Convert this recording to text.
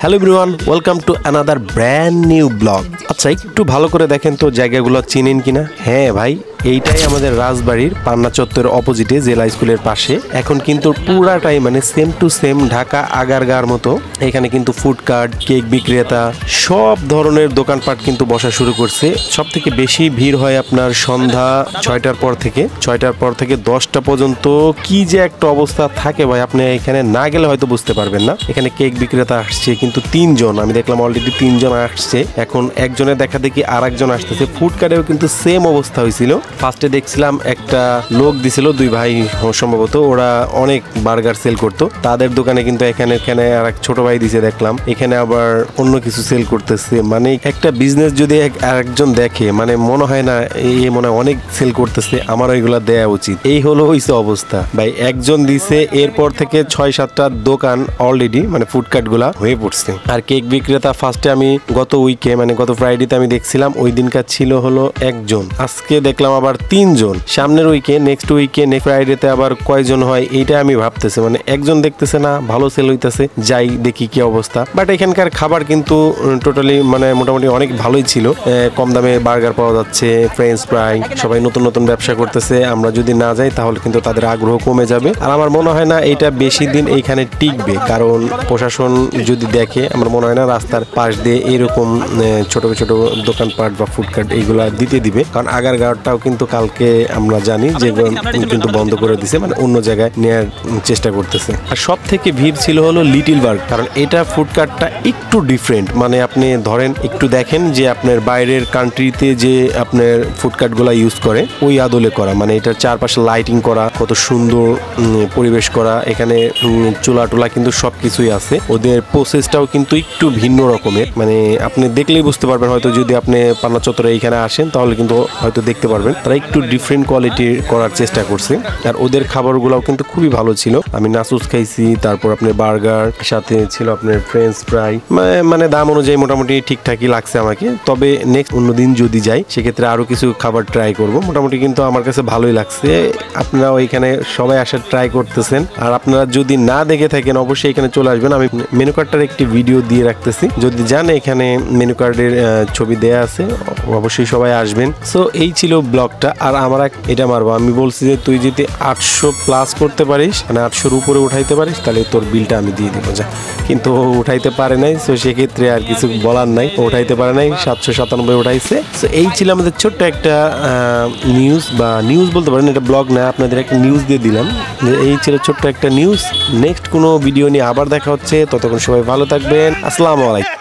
Hello everyone, welcome to another brand new blog. আচ্ছা, একটু ভালো করে দেখেন তো জায়গাগুলো চিনেন কিনা। হ্যাঁ ভাই, এইটাই আমাদের রাজবাড়ির পান্না চত্বরের অপোজিটে জেলা স্কুলের পাশে। এখন কিন্তু পুরাটাই মানে সেম টু সেম ঢাকা আগারগাঁর মতো। এখানে কিন্তু ফুডকার্ট, কেক বিক্রেতা, সব ধরনের দোকানপাট কিন্তু বসা শুরু করছে। সব থেকে বেশি ভিড় হয় আপনার সন্ধ্যা 6টার পর থেকে 10টা পর্যন্ত। কি যে একটা অবস্থা থাকে ভাই, আপনি এখানে না গেলে হয়তো বুঝতে পারবেন না। এখানে কেক বিক্রেতা আসছে কিন্তু 3জন, আমি দেখলাম অলরেডি 3জন আসছে। এখন একজনের দেখা দেখি আর একজন আসতেছে। ফুডকার্টেও কিন্তু সেম অবস্থা হয়েছিল। ফার্স্টে দেখছিলাম একটা লোক দিছিল, দুই ভাই সম্ভবত, ওরা অনেক বার্গার সেল করতো। তাদের দোকানে কিন্তু এখানে আর এক ছোট ভাই দিছে দেখলাম। এখানে আবার অন্য কিছু সেল করতেছে। মানে একটা বিজনেস যদি আরেকজন দেখে, মানে মনে হয় না মনে হয় অনেক সেল করতেছে, আমার ওইগুলা দেয়া উচিত। এই হইছে অবস্থা ভাই। একজন দিছে, এরপর থেকে 6-7টা দোকান অলরেডি মানে ফুডকার্ট গুলা হয়ে পড়ছে। আর কেক বিক্রেতা ফার্স্টে আমি গত ফ্রাইডেতে আমি দেখছিলাম, ওই দিনকার ছিল হলো একজন। আজকে দেখলাম আবার 3জন। সামনের নেক্সট ফ্রাইডেতে আবার কয়জন হয় এইটা আমি ভাবতেছি। মানে একজন দেখতেছে না, ভালো সেল হইতেছে, যাই দেখি কি অবস্থা। বাট এখানকার খাবার কিন্তু টোটালি মানে মোটামুটি অনেক ভালোই ছিল। কম দামে বার্গার পাওয়া যাচ্ছে, ফ্রেঞ্চ ফ্রাই, সবাই নতুন নতুন ব্যবসা করতেছে। আমরা যদি না যাই তাহলে কিন্তু তাদের আগ্রহ কমে যাবে। আর আমার মনে হয় না এটা বেশি দিন এইখানে টিকবে, কারণ প্রশাসন যদি দেখে, আমার মনে হয় না রাস্তার পাশ দিয়ে এরকম ছোট ছোট দোকানপাট বা ফুডকার্ট এইগুলা দিবে। কারণ আগারগাঁওটাও কিন্তু কালকে আমরা জানি যে কিন্তু বন্ধ করে দিছে, মানে অন্য জায়গায় নেওয়ার চেষ্টা করতেছে। আর সব থেকে ভিড় ছিল হলো লিটল বার্গ, কারণ এটা ফুডকার্টটা একটু ডিফারেন্ট। মানে আপনি ধরেন একটু দেখেন যে আপনার বাইরের কান্ট্রিতে যে আপনার ফুডকার্ট গুলা ইউজ করে ওই আদলে করা, মানে এটার চারপাশে লাইটিং করা, কত সুন্দর পরিবেশ করা। এখানে চুলা টুলা কিন্তু সবকিছুই আছে। ওদের প্রসেসটাও কিন্তু একটু ভিন্ন রকমের, মানে আপনি দেখলেই বুঝতে পারবেন। হয়তো যদি আপনি পান্না চত্বরে এইখানে আসেন তাহলে কিন্তু হয়তো দেখতে পারবেন তারা একটু ডিফারেন্ট কোয়ালিটির করার চেষ্টা করছে। আর ওদের খাবারগুলোও কিন্তু খুবই ভালো ছিল। আমি নাচুস খাইছি, তারপর আপনার বার্গার, সাথে ছিল আপনার ফ্রেঞ্চ ফ্রাই। মানে দাম অনুযায়ী মোটামুটি ঠিকঠাকই লাগছে আমাকে। তবে নেক্সট অন্যদিন যদি যাই সেক্ষেত্রে আরো কিছু খাবার ট্রাই করব। মোটামুটি কিন্তু আমার কাছে ভালোই লাগছে। আপনারা ওইখানে সবাই আসার ট্রাই করতেছেন। আর আপনারা যদি না দেখে থাকেন অবশ্যই এখানে চলে আসবেন। আমি মেনু কার্ডটার একটি ভিডিও দিয়ে রাখতেছি, যদি যান এখানে মেনু কার্ডের ছবি দেয়া আছে, অবশ্যই সবাই আসবেন। সো এই ছিল ব্লগটা। আর আমরা এটা মারবো, আমি বলছি যে তুই যদি 800+ করতে পারিস, মানে 800-র উপরে উঠাইতে পারিস, তাহলে তোর বিলটা আমি দিয়ে দিব। যা, কিন্তু উঠাইতে পারে নাই, সো সেক্ষেত্রে আর কিছু বলার নাই। উঠাইতে পারে নাই, 797 উঠাইছে। সো এই ছিল আমাদের ছোট্ট একটা নিউজ বলতে পারেন, এটা ব্লগ না, আপনাদের একটা নিউজ দিয়ে দিলাম। এই ছিল ছোট্ট একটা নিউজ। নেক্সট কোনো ভিডিও নিয়ে আবার দেখা হচ্ছে, ততক্ষণ সবাই ভালো থাকবেন। আসসালামু আলাইকুম।